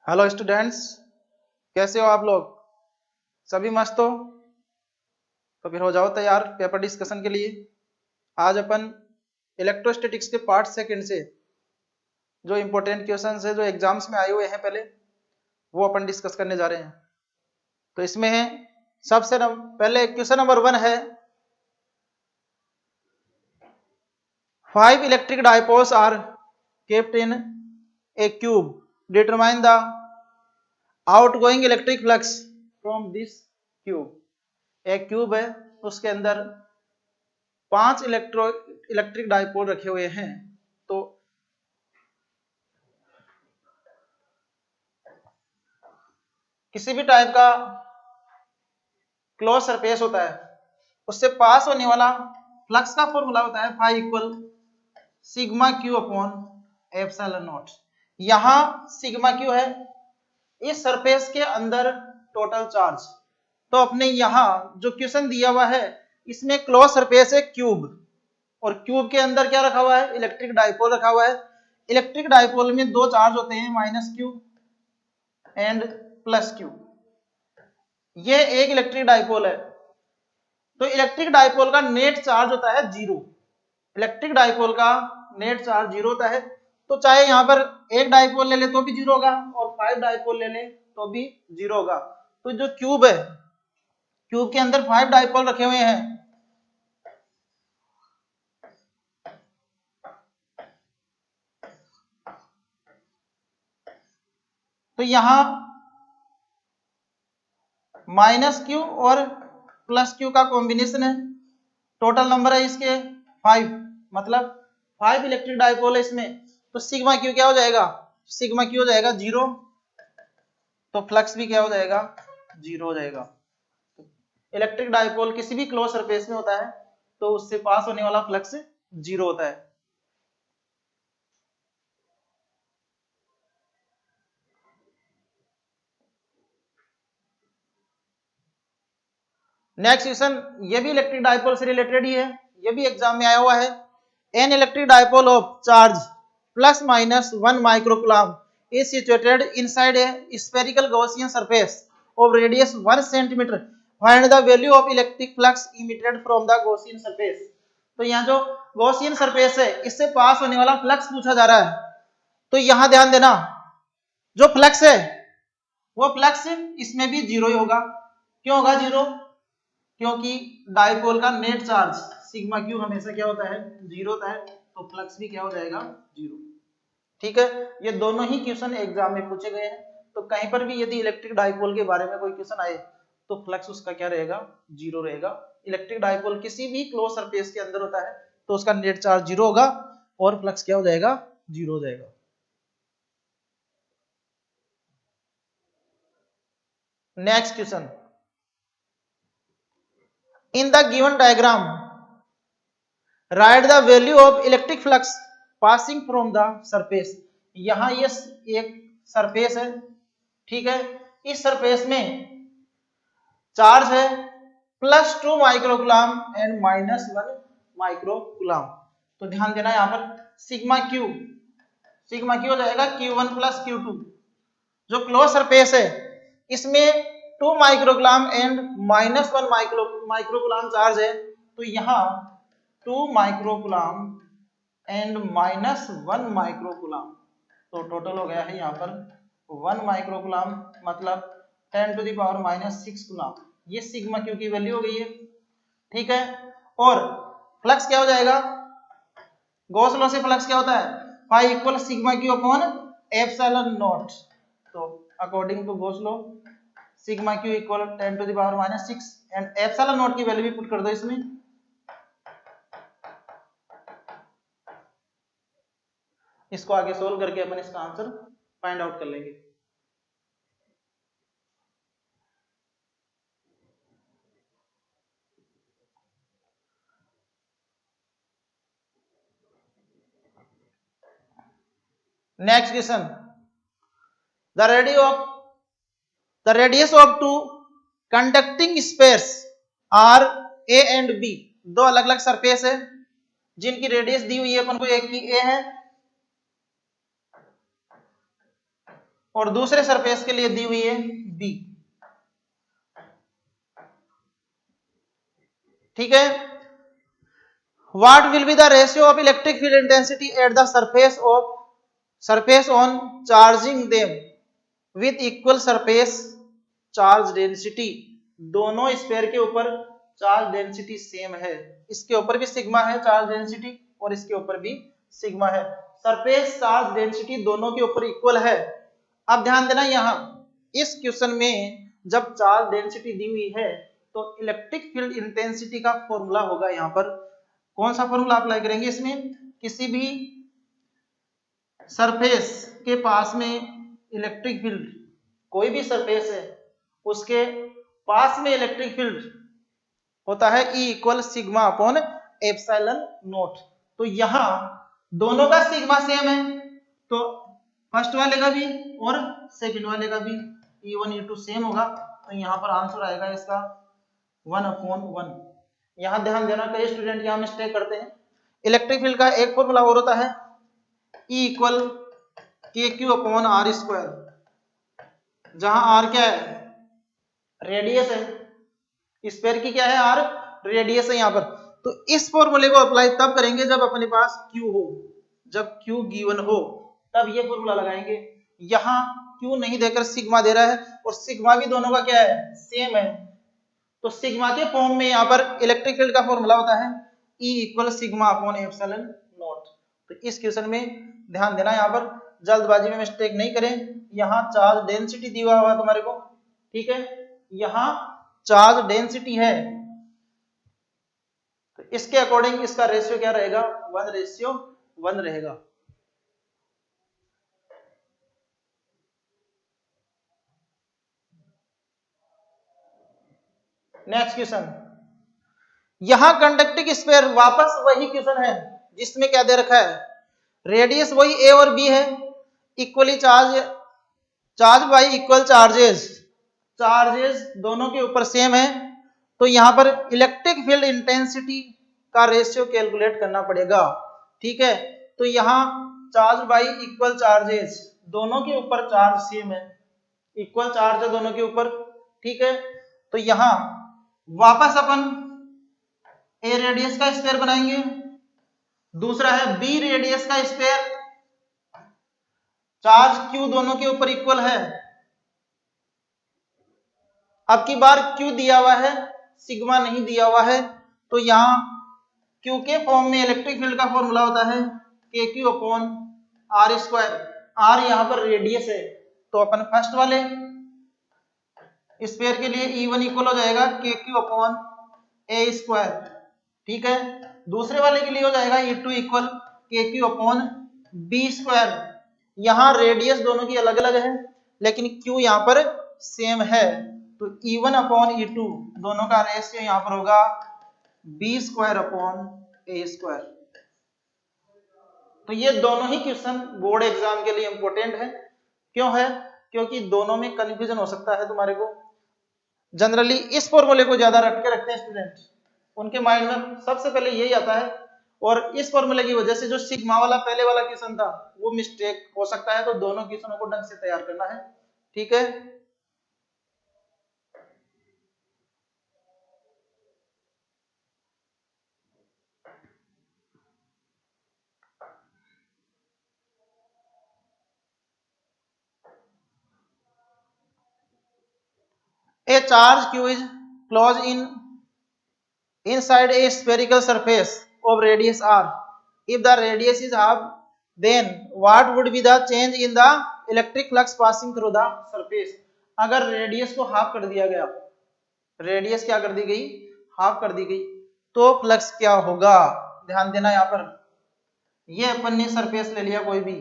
Hello students, कैसे हो आप लोग? सभी मस्त हो? तो फिर हो जाओ तैयार पेपर डिस्कशन के लिए। आज अपन इलेक्ट्रोस्टैटिक्स के पार्ट सेकंड से जो इम्पोर्टेंट क्वेश्चंस है जो एग्जाम्स में आए हुए हैं पहले, वो अपन डिस्कस करने जा रहे हैं। तो इसमें है पहले क्वेश्चन नंबर 1 है, 5 electric dipoles are kept in a cube. Determine the outgoing electric flux from this cube. एक क्यूब है, उसके अंदर 5 इलेक्ट्रिक डाइपोल रखे हुए हैं। तो किसी भी टाइप का क्लोज सरफेस होता है, उससे पास होने वाला फ्लक्स का फॉर्मूला होता है phi equal sigma Q upon epsilon naught. यहां सिग्मा क्यू है इस सरफेस के अंदर टोटल चार्ज। तो अपने यहां जो क्वेश्चन दिया हुआ है इसमें क्लोज सरफेस है क्यूब, और क्यूब के अंदर क्या रखा हुआ है? इलेक्ट्रिक डाइपोल रखा हुआ है। इलेक्ट्रिक डाइपोल में दो चार्ज होते हैं, minus Q and plus Q. ये एक इलेक्ट्रिक डाइपोल है। तो इलेक्ट्रिक डाइपोल का नेट चार्ज होता है जीरो। इलेक्ट्रिक डाइपोल का नेट चार्ज जीरो होता है। तो चाहे यहां पर एक डाइपोल ले ले तो भी जीरो होगा, और 5 डाइपोल ले ले तो भी जीरो होगा। तो जो क्यूब है, क्यूब के अंदर 5 डाइपोल रखे हुए हैं। तो यहां माइनस क्यू और प्लस क्यू का कॉम्बिनेशन है। टोटल नंबर है इसके 5, मतलब 5 इलेक्ट्रिक डाइपोल है इसमें। तो सिग्मा क्यू क्या हो जाएगा? सिग्मा क्यू हो जाएगा जीरो। तो फ्लक्स भी क्या हो जाएगा? जीरो हो जाएगा। इलेक्ट्रिक डाइपोल किसी भी क्लोज सरफेस में होता है तो उससे पास होने वाला फ्लक्स जीरो होता है। नेक्स्ट क्वेश्चन, ये भी इलेक्ट्रिक डाइपोल से रिलेटेड ही है, ये भी एग्जाम में आया हुआ है। An electric dipole of charge plus minus 1 microcoulomb is situated inside a spherical Gaussian surface of radius 1 centimeter. Find the value of electric flux emitted from the Gaussian surface. तो यहाँ जो Gaussian surface है इससे पास होने वाला flux पूछा जा रहा है। तो यहाँ ध्यान देना, जो फ्लक्स है वो फ्लक्स इसमें भी जीरो ही होगा। क्यों होगा जीरो? क्योंकि डाइपोल का नेट चार्ज सिग्मा क्यू हमेशा क्या होता है? जीरो होता है। तो फ्लक्स भी क्या हो जाएगा? जीरो। ठीक है, ये दोनों ही क्वेश्चन एग्जाम में पूछे गए हैं। तो कहीं पर भी यदि इलेक्ट्रिक डाइपोल के बारे में कोई क्वेश्चन आए तो फ्लक्स उसका क्या रहेगा? जीरो रहेगा। इलेक्ट्रिक डाइपोल किसी भी क्लोज सरफेस के अंदर होता है तो उसका नेट चार्ज जीरो होगा और फ्लक्स क्या हो जाएगा? जीरो हो जाएगा। Next question, in the given diagram right the value of electric flux passing from the surface. यहां ये एक सरफेस है, ठीक है। इस सरफेस में चार्ज है +2 माइक्रोकूलम एंड -1 माइक्रोकूलम। तो ध्यान देना यहां पर सिग्मा क्यू हो जाएगा Q1 + Q2। जो क्लोज सरफेस है इसमें 2 माइक्रोकूलम एंड -1 माइक्रोकूलम चार्ज है। तो यहाँ 2 माइक्रोकूलम एंड -1 माइक्रोकूलम, तो टोटल हो गया है यहाँ पर 1 माइक्रोकूलम, मतलब 10⁻⁻6 कूलम। ये सिग्मा क्यू की वैल्यू हो गई है, ठीक है। और फ्लक्स क्या हो जाएगा? गॉस लॉ से फ्लक्स क्या होता है? Phi equal sigma Q upon epsilon naught. तो according to Gauss law sigma q equal 10⁻⁻6 and epsilon naught की वैल्यू भी पुट कर दो इसमें। इसको आगे सोल्व करके अपन इसका आंसर फाइंड आउट कर लेंगे। Next question, the radius of two conducting spheres are A and B। दो अलग अलग सरफेस है जिनकी रेडियस दी हुई है अपन को, एक की A है और दूसरे सरफेस के लिए दी हुई है बी। ठीक है, what will be the ratio of electric field intensity at the surface on charging them with equal surface charge density. दोनों स्फीयर के ऊपर चार्ज डेंसिटी सेम है, इसके ऊपर भी सिग्मा है चार्ज डेंसिटी और इसके ऊपर भी सिग्मा है, सरफेस चार्ज डेंसिटी दोनों के ऊपर इक्वल है। अब ध्यान देना, यहाँ इस क्वेश्चन में जब चार्ज डेंसिटी दी हुई है तो इलेक्ट्रिक फील्ड इंटेंसिटी का फॉर्मूला होगा। यहाँ पर कौन सा फॉर्मूला अप्लाई करेंगे इसमें, किसी भी सरफेस के पास में इलेक्ट्रिक फील्ड, कोई भी सरफेस है उसके पास में इलेक्ट्रिक फील्ड होता है E equal sigma upon epsilon naught. तो यहाँ दोनों का सिग्मा सेम है तो फर्स्ट वाले का भी और सेकंड वाले का भी E1 E2 सेम होगा, तो यहाँ पर आंसर आएगा इसका 1/1। यहाँ ध्यान देना, कई स्टूडेंट यहाँ मिस्टेक करते हैं। इलेक्ट्रिक फील्ड का एक फॉर्मूला और होता है E equal KQ upon R square, जहां R क्या है, रेडियस है, स्फीयर की क्या है, R रेडियस है यहाँ पर। तो इस फॉर्मूले को अप्लाई तब करेंगे जब अपने पास Q हो, जब Q गिवन हो तब ये फॉर्मूला लगाएंगे। यहाँ Q नहीं देकर सिग्मा दे रहा है और सिग्मा भी दोनों का क्या है, सेम है, तो सिग्मा के फॉर्म में यहाँ पर इलेक्ट्रिक फील्ड का फॉर्मूला होता है E equal sigma upon epsilon naught. तो इस क्वेश्चन में ध्यान देना, यहाँ पर जल्दबाजी में मिस्टेक नहीं करें। यहाँ चार्ज डेंसिटी दिया हुआ तुम्हारे को, ठीक है, यहाँ चार्ज डेंसिटी है, तो इसके अकॉर्डिंग इसका रेशियो क्या रहेगा, 1:1 रहेगा। नेक्स्ट क्वेश्चन, यहां कंडक्टिंग स्फीयर, वापस वही क्वेश्चन है जिसमें क्या दे रखा है, रेडियस वही ए और बी है, equally charge by equal charges दोनों के ऊपर सेम है। तो यहां पर इलेक्ट्रिक फील्ड इंटेंसिटी का रेशियो कैलकुलेट करना पड़ेगा। ठीक है, तो यहां चार्ज बाई इक्वल चार्जेस, दोनों के ऊपर चार्ज सेम है, इक्वल चार्ज है दोनों के ऊपर। ठीक है, तो यहां वापस अपन ए रेडियस का स्फीयर बनाएंगे, दूसरा है बी रेडियस का स्फीयर, चार्ज क्यू दोनों के ऊपर इक्वल है। अब की बार क्यू दिया हुआ है, सिग्मा नहीं दिया हुआ है, तो यहां क्यू के फॉर्म में इलेक्ट्रिक फील्ड का फॉर्मूला होता है K Q upon are square. R यहां पर रेडियस है, तो अपन फर्स्ट वाले स्फीयर के लिए E1 इक्वल हो जाएगा के क्यू अपॉन ए स्क्वायर। ठीक है, दूसरे वाले के लिए हो जाएगा E2 equal K Q upon B square. यहाँ रेडियस दोनों की अलग अलग है लेकिन क्यू यहाँ पर सेम है, तो E1 अपॉन E2 दोनों का रेशियो यहाँ पर होगा बी स्क्वायर अपॉन ए स्क्वायर। तो ये दोनों ही क्वेश्चन बोर्ड एग्जाम के लिए इंपॉर्टेंट है। क्यों है, क्योंकि दोनों में कंफ्यूजन हो सकता है तुम्हारे को। जनरली इस फॉर्मूले को ज्यादा रट के रखते हैं स्टूडेंट, उनके माइंड में सबसे पहले यही आता है, और इस फॉर्मूले की वजह से जो सिग्मा वाला पहले वाला क्वेश्चन था वो मिस्टेक हो सकता है, तो दोनों क्वेश्चनों को ढंग से तैयार करना है। ठीक है, a charge q is closed inside a spherical surface of radius r. If the radius is half, then what would be the change in the electric flux passing through the surface? अगर radius को half कर दिया गया, radius क्या कर दी गई, half कर दी गई, तो फ्लक्स क्या होगा। ध्यान देना, यहाँ पर ये अपन ने सरफेस ले लिया कोई भी,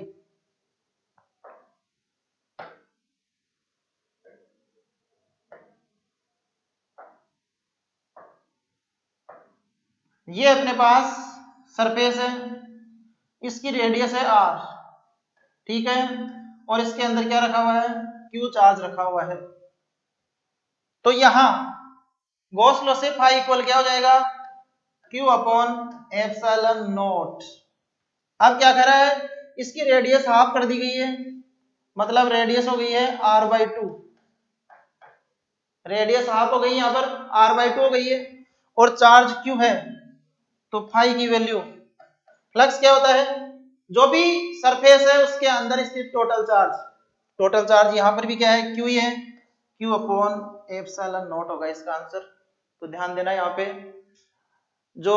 ये अपने पास सरफेस है, इसकी रेडियस है r, ठीक है, और इसके अंदर क्या रखा हुआ है, q चार्ज रखा हुआ है। तो यहां गॉस लॉ से फाई इक्वल क्या हो जाएगा, q अपॉन एप्सिलॉन नॉट। अब क्या कर रहा है, इसकी रेडियस हाफ कर दी गई है मतलब रेडियस हो गई है r/2, रेडियस हाफ हो गई, यहाँ पर r/2 हो गई है, और चार्ज q है, तो फाई की वैल्यू, फ्लक्स क्या होता है, जो भी सरफेस है उसके अंदर स्थित टोटल चार्ज यहाँ पर भी क्या है, q ही है, q/ε0 होगा इसका आंसर। तो ध्यान देना यहाँ पे, जो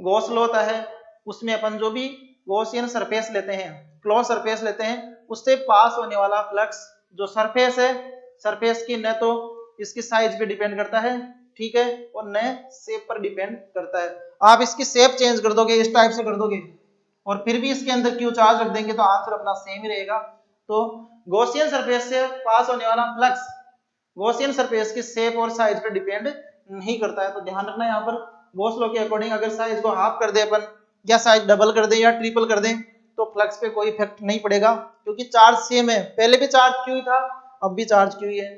गॉस लॉ होता है उसमें अपन जो भी गॉसियन सरफेस लेते हैं, क्लोज सरफेस लेते हैं, उससे पास होने वाला फ्लक्स जो सरफेस है, सरफेस की न तो इसकी साइज पे डिपेंड करता है, ठीक है, और न शेप पर डिपेंड करता है। आप इसकी शेप चेंज कर दोगे, इस टाइप से कर दोगे, और फिर भी इसके अंदर क्यू चार्ज रख देंगे, तो आंसर अपना सेम ही रहेगा। तो गॉसियन सरफेस से पास होने वाला फ्लक्स गॉसियन सरफेस की शेप और साइज पर डिपेंड नहीं करता है। तो ध्यान रखना यहाँ पर, गॉस लॉ के अकॉर्डिंग अगर साइज को हाफ कर दे अपन, या साइज डबल कर दे या ट्रिपल कर दे, तो फ्लक्स पे कोई इफेक्ट नहीं पड़ेगा, क्योंकि चार्ज सेम है, पहले भी चार्ज क्यू ही था, अब भी चार्ज क्यू ही है।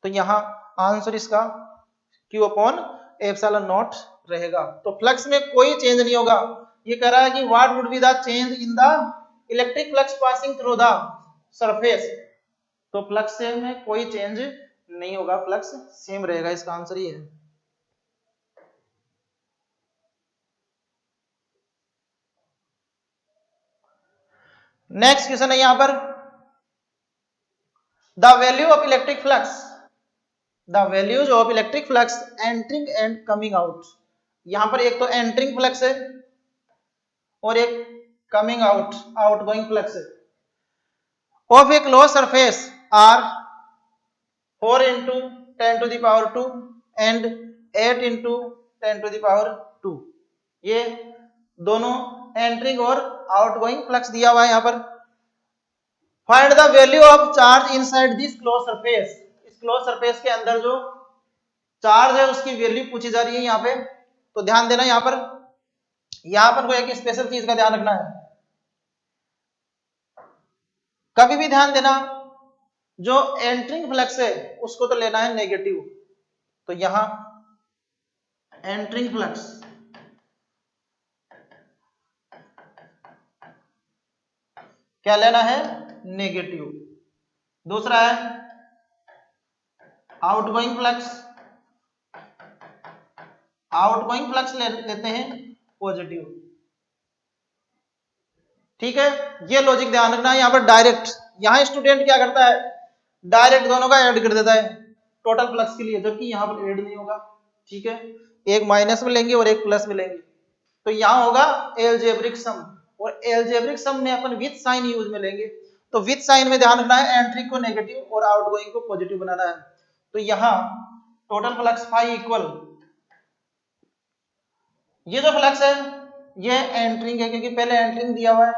तो यहाँ आंसर इसका q/ε0 रहेगा। तो फ्लक्स में कोई चेंज नहीं होगा। ये कह रहा है कि what would be the change in the electric flux passing through the surface, तो फ्लक्स में कोई चेंज नहीं होगा, फ्लक्स सेम रहेगा, इसका आंसर ये है। नेक्स्ट क्वेश्चन है यहाँ पर, the value of electric flux, the values of electric flux entering and coming out. यहाँ पर एक तो एंटरिंग फ्लक्स है और एक कमिंग आउट, आउटगोइंग फ्लक्स है, of a close surface are 4 into 10 to the power 2 and 8 into 10 to the power 2, ये दोनों एंटरिंग और आउटगोइंग फ्लक्स दिया हुआ है यहाँ पर। Find the value of charge inside this close surface, इस क्लोज सरफेस के अंदर जो चार्ज है उसकी वैल्यू पूछी जा रही है यहाँ पे। तो ध्यान देना यहाँ पर कोई एक स्पेशल चीज का ध्यान रखना है, कभी भी ध्यान देना, जो एंटरिंग फ्लक्स है उसको तो लेना है नेगेटिव, तो यहां एंटरिंग फ्लक्स क्या लेना है, नेगेटिव। दूसरा है आउटगोइंग फ्लक्स, आउटगोइंग फ्लक्स लेते हैं पॉजिटिव, ठीक है। ये लॉजिक ध्यान रखना है यहाँ पर। डायरेक्ट यहाँ स्टूडेंट क्या करता है, डायरेक्ट दोनों का ऐड कर देता है टोटल फ्लक्स के लिए, जबकि यहाँ पर ऐड नहीं होगा, ठीक है, एक माइनस में लेंगे और एक प्लस में लेंगे। तो यहाँ होगा एलजेब्रिक सम, और एलजेब्रिक सम में अपन विथ साइन यूज में लेंगे। तो विथ साइन में ध्यान रखना है, एंट्री को नेगेटिव और आउटगोइंग को पॉजिटिव बनाना है। तो यहाँ टोटल फ्लक्स फाई इक्वल, ये जो फ्लक्स है ये एंट्रिंग है, क्योंकि पहले एंट्रिंग दिया हुआ है,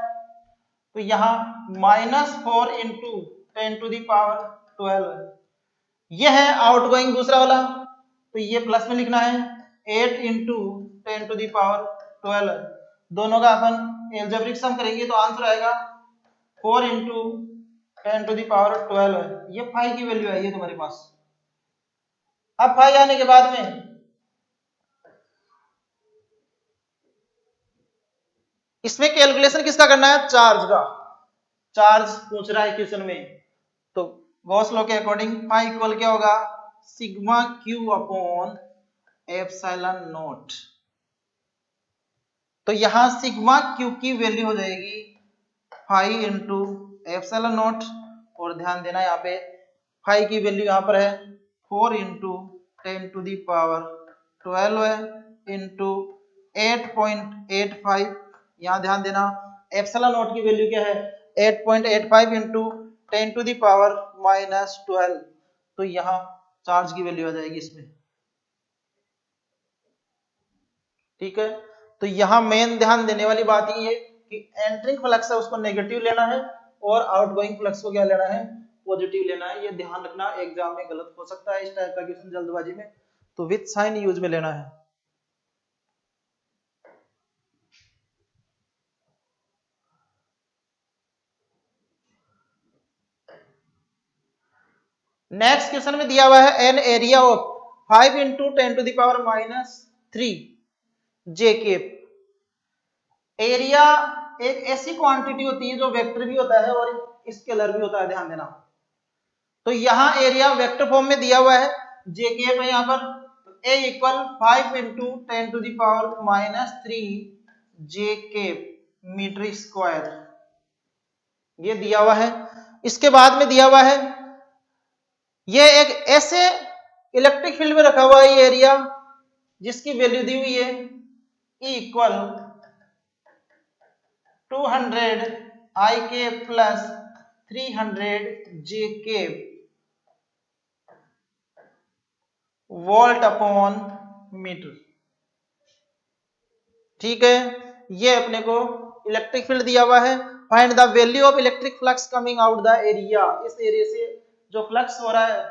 तो यहाँ -4 into 10 to the power 12, ये है आउटगोइंग दूसरा वाला, तो ये प्लस में लिखना है, 8 into 10 to the power 12, दोनों का अपन एल्जेब्रिक सम करेंगे तो आंसर आएगा 4 into 10 to the power 12, ये फाई की वैल्यू है ये तुम्हारे पास। अब फाई आने के बाद में इसमें कैलकुलेशन किसका करना है, चार्ज का, चार्ज पूछ रहा है क्वेश्चन में। तो गॉस लॉ के अकॉर्डिंग फाई इक्वल क्या होगा, sigma Q upon epsilon naught. तो यहां सिग्मा क्यू की वैल्यू हो जाएगी फाई इंटू एप्सिलॉन नॉट, और ध्यान देना यहाँ पे फाई की वैल्यू यहाँ पर है 4 into 10 to the power 12 into 8.85, यहाँ ध्यान देना एप्सिलॉन नॉट की वैल्यू क्या है 8.85 इंटू 10 to the power -12, तो यहाँ चार्ज की वैल्यू आ जाएगी इसमें, ठीक है। तो यहाँ मेन ध्यान देने वाली बात ये है कि एंट्रिंग फ्लक्स है उसको नेगेटिव लेना है, और आउटगोइंग फ्लक्स को क्या लेना है, पॉजिटिव लेना है। ये ध्यान रखना, एग्जाम में गलत हो सकता है इस टाइप का क्वेश्चन जल्दबाजी में, तो विथ साइन यूज में लेना है। नेक्स्ट क्वेश्चन में दिया हुआ है an area of 5 into 10 to the power -3 J cap. Area एक ऐसी क्वांटिटी होती है जो वेक्टर भी होता है और स्केलर भी होता है, ध्यान देना। तो यहाँ एरिया वेक्टर फॉर्म में दिया हुआ है, जे के है यहाँ पर A equal 5 into 10 to the power minus 3 J K metre square, ये दिया हुआ है। इसके बाद में दिया हुआ है ये एक ऐसे इलेक्ट्रिक फील्ड में रखा हुआ है ये एरिया जिसकी वैल्यू दी हुई है E इक्वल 200 आई के प्लस 300 जे के वोल्ट अपॉन मीटर। ठीक है, ये अपने को इलेक्ट्रिक फील्ड दिया हुआ है। Find the value of electric flux coming out the area, इस एरिया से जो फ्लक्स हो रहा है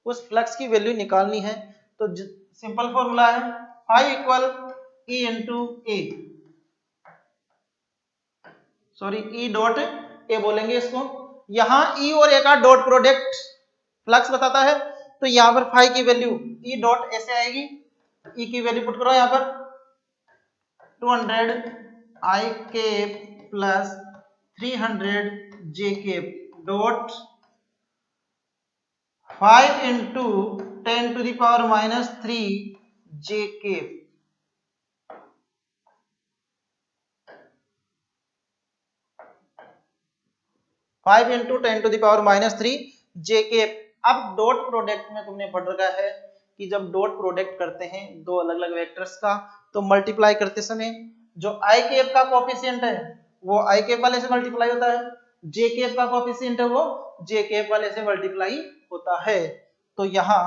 उस फ्लक्स की वैल्यू निकालनी है। तो सिंपल फॉर्मूला है I equal E into A, sorry E dot A बोलेंगे इसको। यहाँ E और A का डॉट प्रोडक्ट फ्लक्स बताता है, तो यहाँ पर फाई की वैल्यू E डॉट ऐसे आएगी। E की वैल्यू पुट करो यहाँ पर 200 आई के plus 300 J K dot 5 into 10 to the power minus 3 J K. 5 into 10 to the power minus 3 J K. अब डॉट प्रोडक्ट में तुमने पढ़ रखा है कि जब डॉट प्रोडक्ट करते हैं दो अलग अलग वेक्टर्स का, तो मल्टीप्लाई करते समय जो आई कैप का कोफिशिएंट है वो आई कैप वाले से मल्टीप्लाई होता है, जे कैप का कोफिशिएंट है वो जे कैप वाले से मल्टीप्लाई होता है। तो यहाँ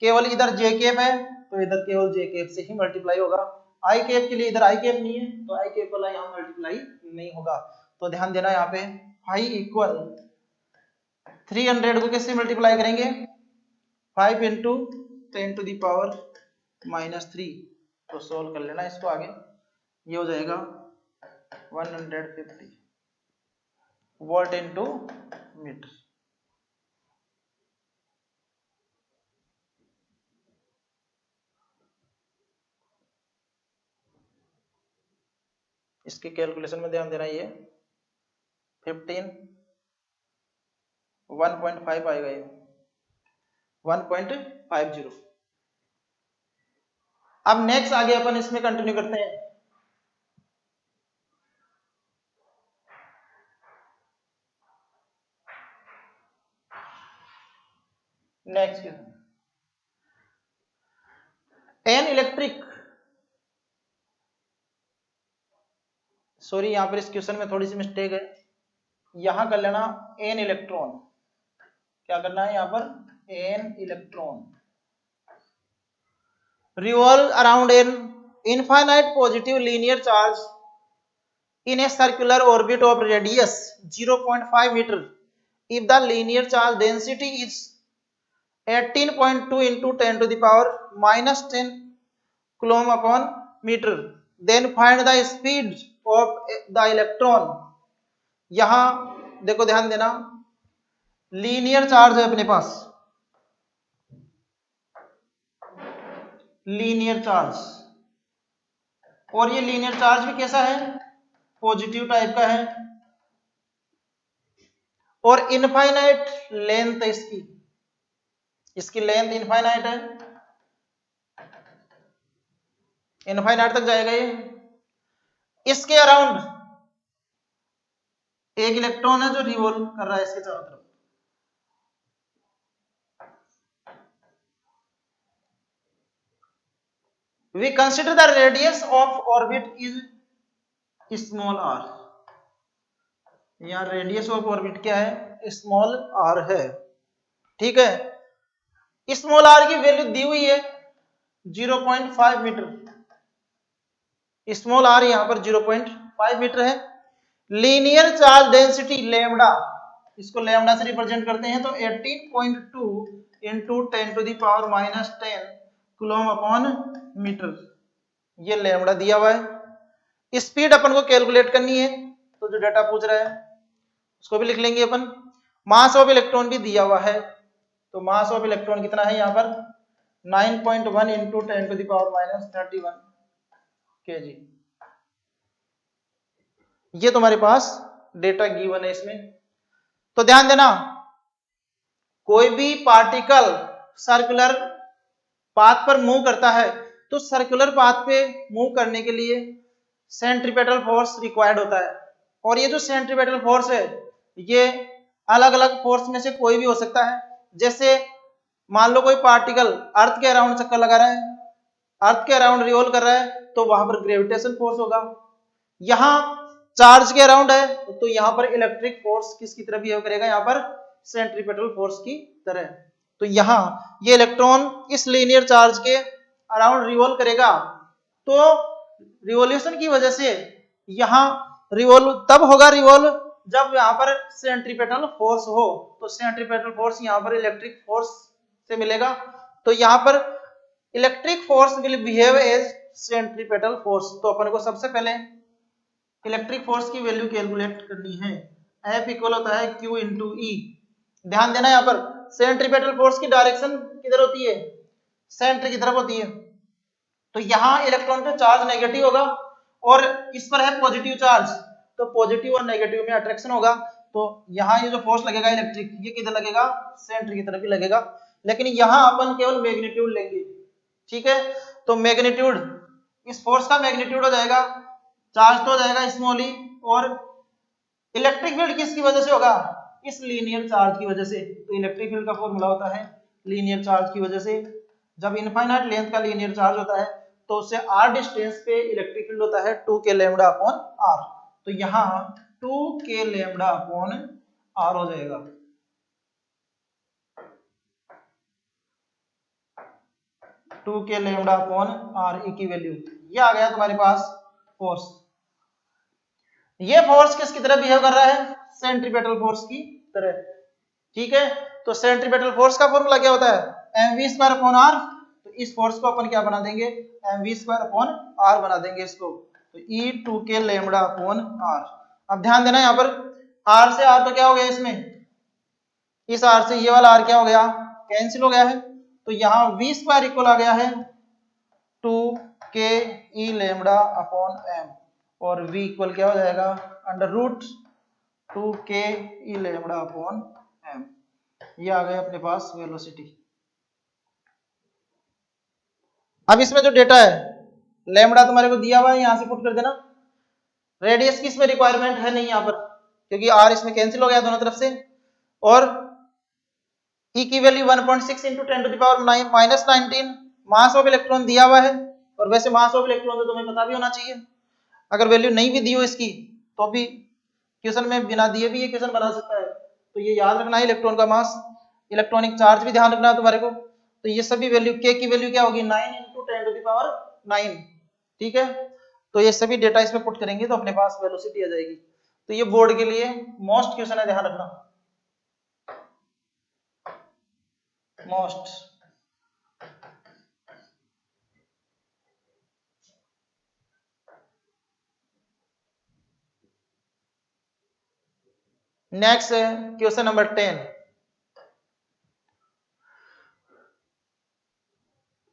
केवल इधर जे कैप है तो इधर केवल जे कैप से ही मल्टीप्लाई होगा। आई कैप के लिए इधर आई कैप नहीं है तो आई कैप वाला यहाँ मल्टीप्लाई नहीं होगा। तो ध्यान देना यहाँ पे फाई इक्वल 300 को किससे मल्टीप्लाई करेंगे 5 into 10 to the power minus 3। तो सोल्व कर लेना इसको आगे, ये हो जाएगा 150 वोल्ट इंटू मीटर। इसकी कैलकुलेशन में ध्यान देना, ये 15 1.5 आएगा, ये 1.50। अब नेक्स्ट आगे अपन इसमें कंटिन्यू करते हैं। नेक्स्ट एन इलेक्ट्रिक, सॉरी यहां पर इस क्वेश्चन में थोड़ी सी मिस्टेक है, यहां कर लेना एन इलेक्ट्रॉन। क्या करना है यहां पर an electron revolve around an infinite positive linear charge in a circular orbit of radius 0.5 meter if the linear charge density is 18.2 into 10 to the power minus 10 coulomb upon meter, then find the speed of the electron। यहां देखो ध्यान देना, linear charge है अपने पास, linear charge, और ये linear charge भी कैसा है पॉजिटिव टाइप का है, और इनफाइनाइट लेंथ है इसकी, इसकी लेंथ इनफाइनाइट है, इनफाइनाइट तक जाएगा ये। इसके अराउंड एक इलेक्ट्रॉन है जो रिवॉल्व कर रहा है इसके चारों तरफ। We consider the radius of orbit is small r। यहाँ रेडियस ऑफ ऑर्बिट क्या है स्मॉल r है, ठीक है। स्मॉल r की वैल्यू दी हुई है 0.5 मीटर, स्मॉल r यहाँ पर 0.5 मीटर है। लीनियर चार्ज डेंसिटी लैम्डा, इसको लैम्डा से रिप्रेजेंट करते हैं, तो 18.2 into 10 to the power minus 10 coulomb upon metre, ये लैम्डा दिया हुआ है। स्पीड अपन को कैलकुलेट करनी है, तो जो डाटा पूछ रहा है उसको भी लिख लेंगे अपन। मास ऑफ इलेक्ट्रॉन भी दिया हुआ है, तो मास ऑफ इलेक्ट्रॉन कितना है यहाँ पर 9.1 into 10 to the power minus 31 kg। ये तुम्हारे पास डेटा गिवन है इसमें। तो ध्यान देना, कोई भी पार्टिकल सर्कुलर पाथ पर मूव करता है तो सर्कुलर पाथ पे मूव करने के लिए सेंट्रीपेटल फोर्स रिक्वायर्ड होता है। और ये जो सेंट्रीपेटल फोर्स है ये अलग अलग फोर्स में से कोई भी हो सकता है। जैसे मान लो कोई पार्टिकल अर्थ के अराउंड चक्कर लगा रहा है, अर्थ के अराउंड रिवॉल्व कर रहा है, तो वहां पर ग्रेविटेशन फोर्स होगा। यहाँ चार्ज के अराउंड है तो यहाँ पर इलेक्ट्रिक फोर्स किसकी तरह बिहेव करेगा, यहाँ पर सेंट्रीपेटल फोर्स की तरह। तो यहाँ ये इलेक्ट्रॉन इस लीनियर चार्ज के अराउंड रिवॉल्व करेगा, तो रिवॉल्यूशन की वजह से यहाँ रिवॉल्व तब होगा रिवॉल्व जब यहाँ पर सेंट्रीपेटल फोर्स हो। तो सेंट्रीपेटल फोर्स यहाँ पर इलेक्ट्रिक फोर्स से मिलेगा। तो यहाँ पर electric force will behave as centripetal force. तो अपन को सबसे पहले इलेक्ट्रिक फोर्स की वैल्यू कैलकुलेट करनी है। F इक्वल होता है Q इंटू ई। ध्यान देना, यहाँ पर सेंट्रीपेटल फोर्स की डायरेक्शन किधर होती है, सेंटर की तरफ होती है। तो यहाँ इलेक्ट्रॉन पे चार्ज नेगेटिव होगा और इस पर है पॉजिटिव चार्ज, तो पॉजिटिव और नेगेटिव में अट्रैक्शन होगा। तो यहाँ ये जो फोर्स लगेगा इलेक्ट्रिक, ये किधर लगेगा, सेंटर की तरफ ही लगेगा। लेकिन यहाँ अपन केवल मैग्नीट्यूड लेंगे, ठीक है। तो मैग्नीट्यूड, इस फोर्स का मैग्नीट्यूड हो जाएगा, चार्ज तो हो जाएगा स्मॉल ई, और इलेक्ट्रिक फील्ड किसकी वजह से होगा, इस लीनियर चार्ज की वजह से। तो इलेक्ट्रिक फील्ड का फॉर्मूला होता है लीनियर चार्ज की वजह से। जब इनफाइनाइट लेंथ का लीनियर चार्ज होता है तो उससे r डिस्टेंस पे इलेक्ट्रिक फील्ड होता है 2k लैम्डा अपॉन r। तो यहाँ 2k लैम्डा अपॉन r हो जाएगा। टू के लैम्डा अपॉन आर ई की वैल्यू, ये आ गया तुम्हारे पास फोर्स। ये फोर्स किसकी तरह बिहेव कर रहा है, सेंट्रीपेटल फोर्स की तरह, ठीक है। तो सेंट्रीपेटल फोर्स का फॉर्मूला क्या होता है, mv स्क्वायर अपॉन आर। तो इस फोर्स को अपन क्या बना देंगे, mv स्क्वायर अपॉन आर बना देंगे इसको। तो ई 2k लैम्डा अपॉन आर। अब ध्यान देना, यहाँ पर आर से आर तो क्या हो गया, इसमें इस आर से ये वाला आर क्या हो गया, कैंसिल हो गया है। तो यहाँ v स्क्वायर इक्वल आ गया है 2k ई लैम्डा अपॉन m, और v इक्वल क्या हो जाएगा, अंडर रूट 2k ई लैम्डा अपॉन m। ये आ गया अपने पास वेलोसिटी। अब इसमें जो डेटा है, लैम्डा तुम्हारे को दिया हुआ है, यहां से पुट कर देना। रेडियस की इसमें रिक्वायरमेंट है नहीं यहाँ पर, क्योंकि r इसमें कैंसिल हो गया दोनों तरफ से। और E की value 1.6 into 10 to the power -19 mass of electron दिया हुआ है। और वैसे मास ऑफ इलेक्ट्रॉन तो तुम्हें पता भी होना चाहिए, अगर वैल्यू नहीं भी दी हो इसकी तो भी क्वेश्चन में बिना दिए भी ये क्वेश्चन बना सकता है। तो ये याद रखना है, इलेक्ट्रॉन का मास, इलेक्ट्रॉनिक चार्ज भी ध्यान रखना है तुम्हारे को। तो ये सभी वैल्यू, k की वैल्यू क्या होगी, 9 इंटू 10 टू द पावर 9, ठीक है। तो ये सभी डेटा इसमें पुट करेंगे तो अपने पास वेलोसिटी आ जाएगी। तो ये बोर्ड के लिए मोस्ट क्वेश्चन है, ध्यान रखना, मोस्ट। नेक्स्ट है क्वेश्चन नंबर 10।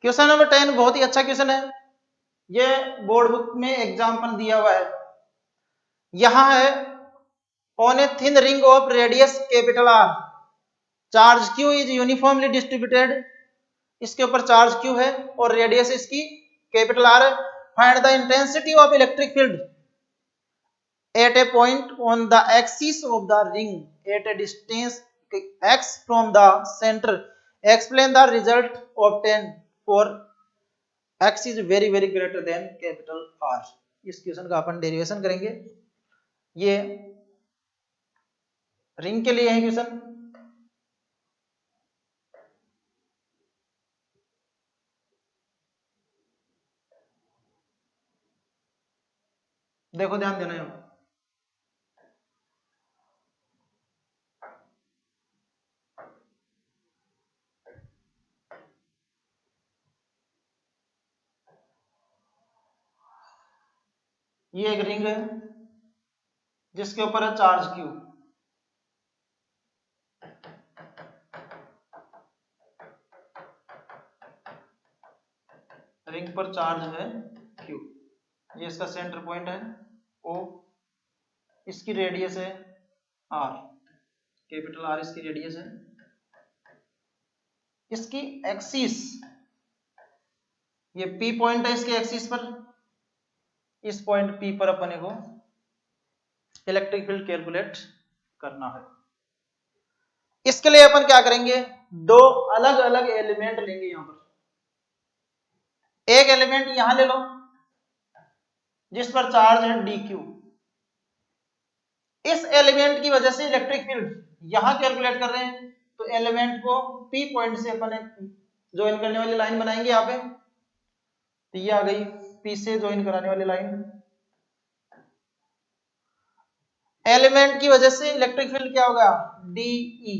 क्वेश्चन नंबर 10 बहुत ही अच्छा क्वेश्चन है, ये बोर्ड बुक में एग्जाम्पल दिया हुआ है। यहां है on a thin ring of radius capital R, charge Q is uniformly distributed. इसके ऊपर चार्ज क्यू है और रेडियस इसकी कैपिटल आर है। Find the intensity of electric field at a point on the axis of the ring at a distance x from the center. Explain the result obtained for x is very very greater than capital R। इस question का अपन derivation करेंगे, ये ring के लिए है question. देखो ध्यान देना है, ये एक रिंग है जिसके ऊपर है चार्ज क्यू। रिंग पर चार्ज है क्यू, ये इसका सेंटर पॉइंट है ओ, इसकी रेडियस है आर, कैपिटल आर इसकी रेडियस है। इसकी एक्सिस, ये पी पॉइंट है इसके एक्सिस पर, इस पॉइंट पी पर अपने को इलेक्ट्रिक फील्ड कैलकुलेट करना है। इसके लिए अपन क्या करेंगे, दो अलग अलग एलिमेंट लेंगे। यहां पर एक एलिमेंट यहां ले लो जिस पर चार्ज है डी क्यू। इस एलिमेंट की वजह से इलेक्ट्रिक फील्ड यहां कैलकुलेट कर रहे हैं, तो एलिमेंट को पी पॉइंट से अपन ज्वाइन करने वाली लाइन बनाएंगे यहां पे। तो ये आ गई पी से ज्वाइन कराने वाली लाइन। एलिमेंट की वजह से इलेक्ट्रिक फील्ड क्या होगा, डीई,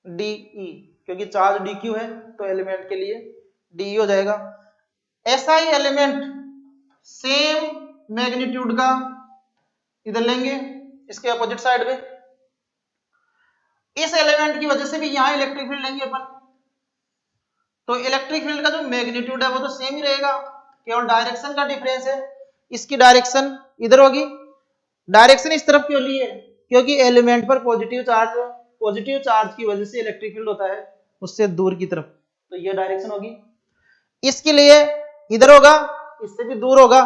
डीई, क्योंकि चार्ज डी क्यू है तो एलिमेंट के लिए डीई हो जाएगा। ऐसा ही एलिमेंट सेम मैग्नीट्यूड का इधर लेंगे इसके अपोजिट साइड में। इस एलिमेंट की वजह से भी यहां इलेक्ट्रिक फील्ड लेंगे अपन, तो इलेक्ट्रिक फील्ड का जो मैग्नीट्यूड है वो तो सेम ही रहेगा, केवल डायरेक्शन का डिफरेंस है। इसकी डायरेक्शन इधर होगी। डायरेक्शन इस तरफ क्यों ली है, क्योंकि एलिमेंट पर पॉजिटिव चार्ज की वजह से इलेक्ट्रिक फील्ड होता है उससे दूर की तरफ, तो ये डायरेक्शन होगी। इसके लिए इधर होगा, इससे भी दूर होगा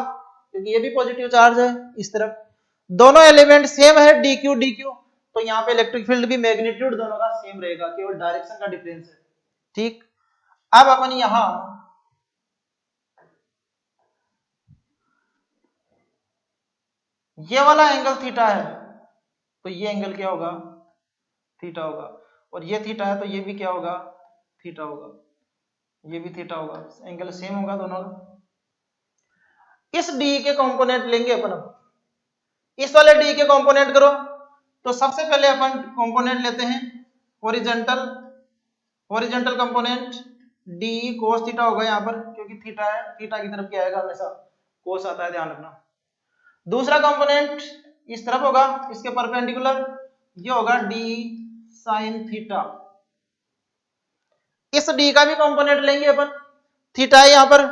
क्योंकि ये भी पॉजिटिव चार्ज है इस तरफ। दोनों एलिमेंट सेम है डी क्यू, तो यहाँ पे इलेक्ट्रिक फील्ड भी मैग्नीट्यूड दोनों का सेम रहेगा, केवल डायरेक्शन का डिफरेंस है। ठीक, अब अपन यहां ये वाला एंगल थीटा है, तो ये एंगल क्या होगा, थीटा होगा। और ये थीटा है तो ये भी क्या होगा, थीटा होगा। ये भी थीटा होगा, एंगल सेम होगा दोनों का। इस डी के कंपोनेंट लेंगे अपन। इस वाले डी के कंपोनेंट करो, तो सबसे पहले अपन कंपोनेंट लेते हैं horizontal, horizontal component d cos theta होगा यहाँ पर, क्योंकि थीटा है, थीटा की तरफ क्या आएगा, हमेशा कोस आता है, ध्यान रखना। दूसरा कंपोनेंट इस तरफ होगा, इसके परपेंडिकुलर, ये होगा डी साइन थीटा। इस डी का भी कंपोनेंट लेंगे अपन, थीटा है यहाँ पर,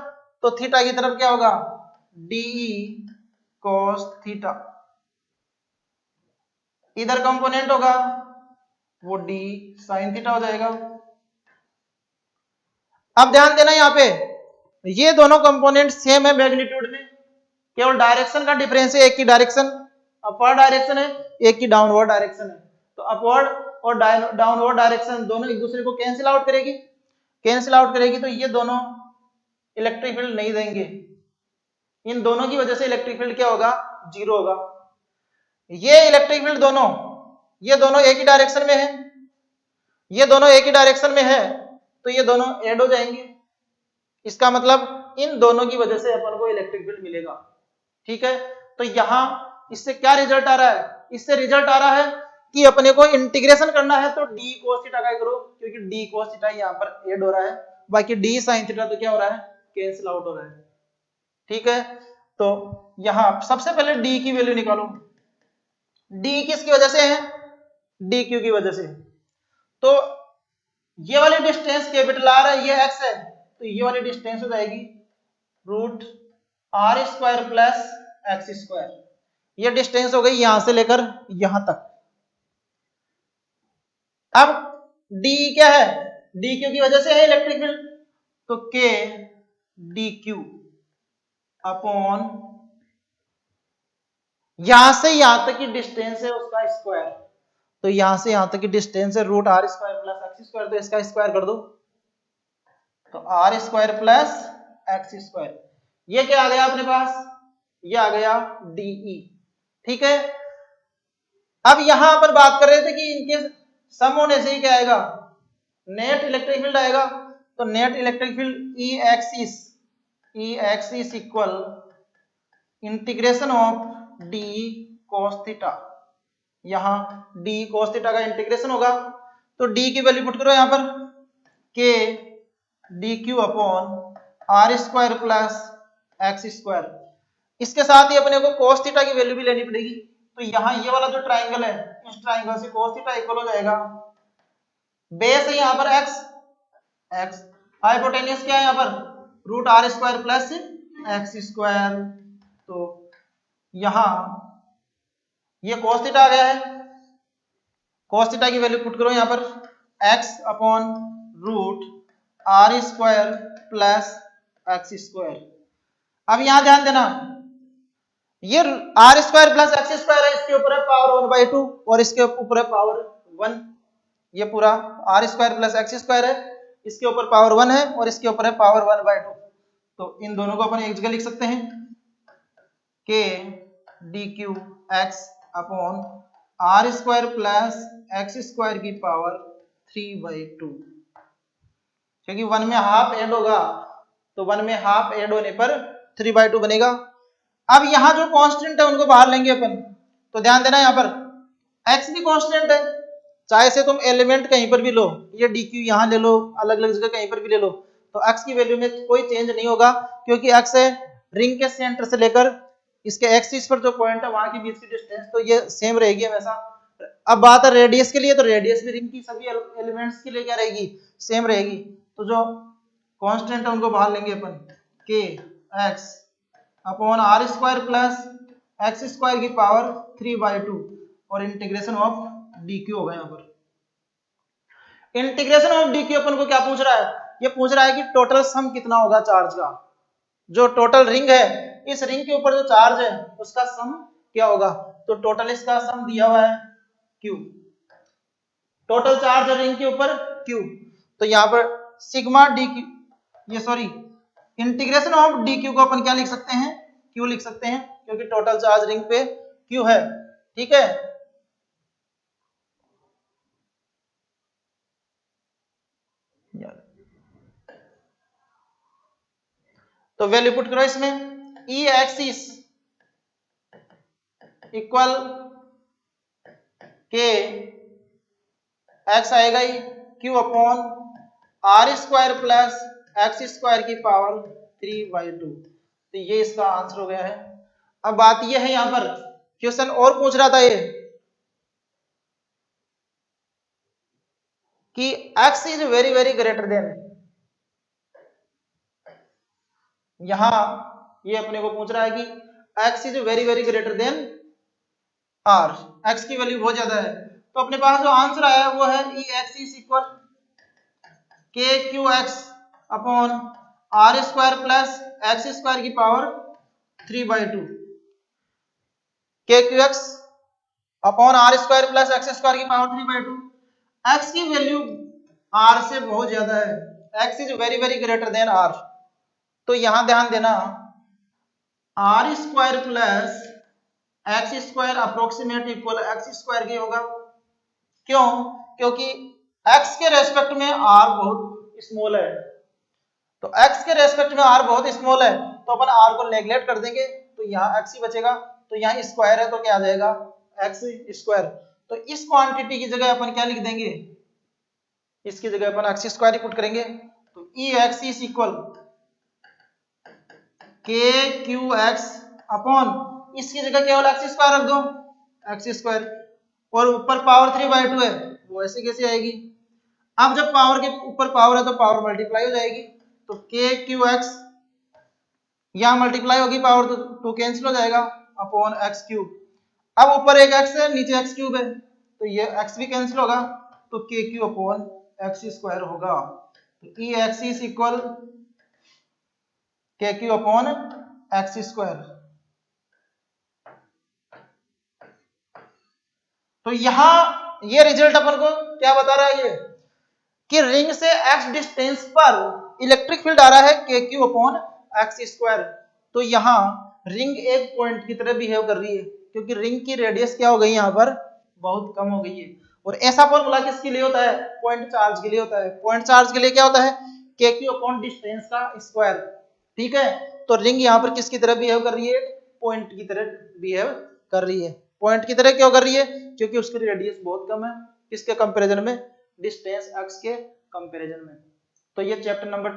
तो थीटा की तरफ क्या होगा, डी कोस थीटा। इधर कंपोनेंट होगा वो डी साइन थीटा हो जाएगा। अब ध्यान देना यहाँ पे, ये दोनों कंपोनेंट सेम है मैग्नीट्यूड में, केवल डायरेक्शन का डिफरेंस है। एक की डायरेक्शन अपवर्ड डायरेक्शन है, एक की डाउनवर्ड डायरेक्शन है। तो अपवर्ड और डाउनवर्ड डायरेक्शन दोनों एक दूसरे को कैंसिल आउट करेगी, तो ये दोनों इलेक्ट्रिक फील्ड नहीं देंगे। इन दोनों की वजह से इलेक्ट्रिक फील्ड क्या होगा, जीरो होगा। ये इलेक्ट्रिक फील्ड दोनों, ये दोनों एक ही डायरेक्शन में है, ये दोनों एक ही डायरेक्शन में है, तो ये दोनों ऐड हो जाएंगे। इसका मतलब इन दोनों की वजह से अपन को इलेक्ट्रिक फील्ड मिलेगा। ठीक है, तो यहां इससे क्या रिजल्ट आ रहा है, इससे रिजल्ट आ रहा है कि अपने को इंटीग्रेशन करना है तो डी कोस थीटा का करो, क्योंकि डी कोस थीटा यहाँ पर ऐड हो रहा है, बाकी डी साइन थीटा तो क्या हो रहा है, कैंसिल आउट हो रहा है। ठीक है, तो यहां सबसे पहले डी की वैल्यू निकालो। डी किसकी वजह से है, डी क्यू की वजह से। तो ये वाली डिस्टेंस कैपिटल आर है, ये एक्स है, तो ये वाली डिस्टेंस हो जाएगी root R square plus x square. ये डिस्टेंस हो गई यहां से लेकर यहां तक। अब डी क्या है, डी क्यू की वजह से है इलेक्ट्रिक फील्ड, तो के डी क्यू अपॉन यहां से यहां तक की डिस्टेंस है उसका स्क्वायर, तो यहां से यहां तक की डिस्टेंस है root R square plus x square, तो इसका स्क्वायर कर दो, तो R square plus x square. ये क्या आ गया अपने पास, ये आ गया डीई। ठीक है, अब यहां पर बात कर रहे थे कि इनके सम होने से ही क्या आएगा, नेट इलेक्ट्रिक फील्ड आएगा। तो net electric field E axis equal integration of d cos theta. यहां डी कोस थीटा का इंटीग्रेशन होगा, तो डी की वैल्यू पुट करो यहां पर, K D Q upon are square plus x square. इसके साथ ही अपने को कोस थीटा की वैल्यू भी लेनी पड़ेगी, तो यहां ये वाला जो ट्राइंगल है, इस ट्राइंगल से कोस थीटा इक्वल हो जाएगा, बेस है यहां पर एक्स, हाइपोटेन्यूस क्या है यहां पर, root R square plus x square. तो यहां ये cos थीटा आ गया है, cos थीटा की वैल्यू पुट करो यहां पर x upon root R square plus x square. अब यहां ध्यान देना, ये R square plus x square है, इसके ऊपर है पावर 1/2 और इसके ऊपर है पावर 1। ये पूरा R square plus x square है, इसके ऊपर पावर 1 है और इसके ऊपर है पावर 1/2। तो इन दोनों को अपन एक जगह लिख सकते हैं K D Q X upon are square plus x square की पावर 3/2, क्योंकि 1 में हाफ ऐड होगा तो 1 में हाफ ऐड होने पर 3/2 बनेगा। अब यहां जो कांस्टेंट है उनको बाहर लेंगे अपन, तो ध्यान देना यहां पर x भी कांस्टेंट है, चाहे से तुम एलिमेंट कहीं पर भी लो, ये dq यहां ले लो, अलग अलग जगह कहीं पर भी ले लो, तो x की वैल्यू में कोई चेंज नहीं होगा, क्योंकि x है रिंग के सेंटर से लेकर इसके एक्सिस पर जो पॉइंट है वहां के बीच की डिस्टेंस तो ये सेम रहेगी हमेशा। अब बात है रेडियस के लिए, तो रेडियस भी रिंग की सभी एलिमेंट्स के लिए क्या रहेगी, सेम रहेगी। तो जो कांस्टेंट है उनको बाहर लेंगे अपन, K X upon are square plus x square की पावर 3/2 और इंटीग्रेशन ऑफ डी क्यू होगा। यहाँ पर इंटीग्रेशन ऑफ डी क्यू अपन को क्या पूछ रहा है, ये पूछ रहा है कि टोटल सम कितना होगा चार्ज का, जो टोटल रिंग है इस रिंग के ऊपर जो चार्ज है उसका सम क्या होगा। तो टोटल इसका सम दिया हुआ है क्यू, टोटल चार्ज है रिंग के ऊपर क्यू, तो यहाँ पर सिग्मा डी क्यू, ये sorry integration of D Q को अपन क्या लिख सकते हैं, क्यू लिख सकते हैं, क्योंकि टोटल चार्ज रिंग पे क्यू है। ठीक है, तो वैल्यू पुट करो इसमें, E axis equal k x आएगा ही q upon are square plus x square की पावर 3/2, तो ये इसका आंसर हो गया है। अब बात ये है, यहां पर क्वेश्चन और पूछ रहा था ये कि x is very very greater then, यहां ये अपने को पूछ रहा है कि x is very very greater than r, x की वैल्यू बहुत ज्यादा है, तो अपने पास जो आंसर आया है वो है E X is equal K Q X upon are square plus x square की power 3/2, K Q X upon are square plus x square की पावर 3/2। x की वैल्यू r से बहुत ज्यादा है, x is very very greater than r, तो यहां ध्यान देना R square plus x square approximate equal X square की होगा। क्यों, क्योंकि x के रेस्पेक्ट में r बहुत स्मॉल है, तो x के रेस्पेक्ट में r बहुत स्मॉल है तो अपन r को नेग्लेक्ट कर देंगे, तो यहाँ x ही बचेगा, तो यहाँ स्क्वायर है तो क्या आ जाएगा x स्क्वायर, तो इस क्वांटिटी की जगह अपन क्या लिख देंगे, इसकी जगह अपन एक्स स्क्वायर ही पुट करेंगे, तो ई X is equal K Q X upon इसकी जगह केवल एक्स स्क्वायर रख दो, एक्स स्क्वायर, और ऊपर पावर 3/2 है वो ऐसे कैसे आएगी। अब जब पावर के ऊपर पावर है तो पावर मल्टीप्लाई हो जाएगी, तो के क्यू एक्स यहां मल्टीप्लाई होगी पावर तो 2 कैंसिल हो जाएगा अपॉन एक्स क्यूब, अब ऊपर एक एक्स है नीचे एक्स क्यूब है तो ये एक्स भी कैंसिल होगा, तो के क्यू अपॉन एक्स स्क्वायर होगा, तो ई X is equal K Q upon x square. तो यहां ये रिजल्ट अपन को क्या बता रहा है, ये कि रिंग से x डिस्टेंस पर इलेक्ट्रिक फील्ड आ रहा है K Q upon x square, तो यहाँ रिंग एक पॉइंट की तरह बिहेव कर रही है, क्योंकि रिंग की रेडियस क्या हो गई यहाँ पर बहुत कम हो गई है। और ऐसा फॉर्मूला किसके लिए होता है, पॉइंट चार्ज के लिए होता है, पॉइंट चार्ज के लिए क्या होता है के क्यू अपॉन डिस्टेंस का स्क्वायर। ठीक है, तो रिंग यहाँ पर किसकी तरह बिहेव कर रही है, पॉइंट की तरह बिहेव कर रही है। पॉइंट की तरह क्यों कर रही है, क्योंकि उसकी रेडियस बहुत कम है, किसके कंपेरिजन में, डिस्टेंस एक्स के कंपैरिजन में। तो ये चैप्टर नंबर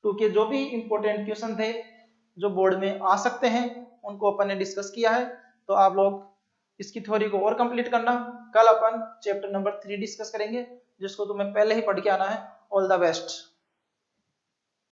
2 के जो भी इंपॉर्टेंट क्वेश्चन थे जो बोर्ड में आ सकते हैं उनको अपन ने डिस्कस किया है, तो आप लोग इसकी थ्योरी को और कंप्लीट करना। कल अपन चैप्टर नंबर 3 डिस्कस करेंगे जिसको तुम्हें पहले ही पढ़ के आना है। All the best.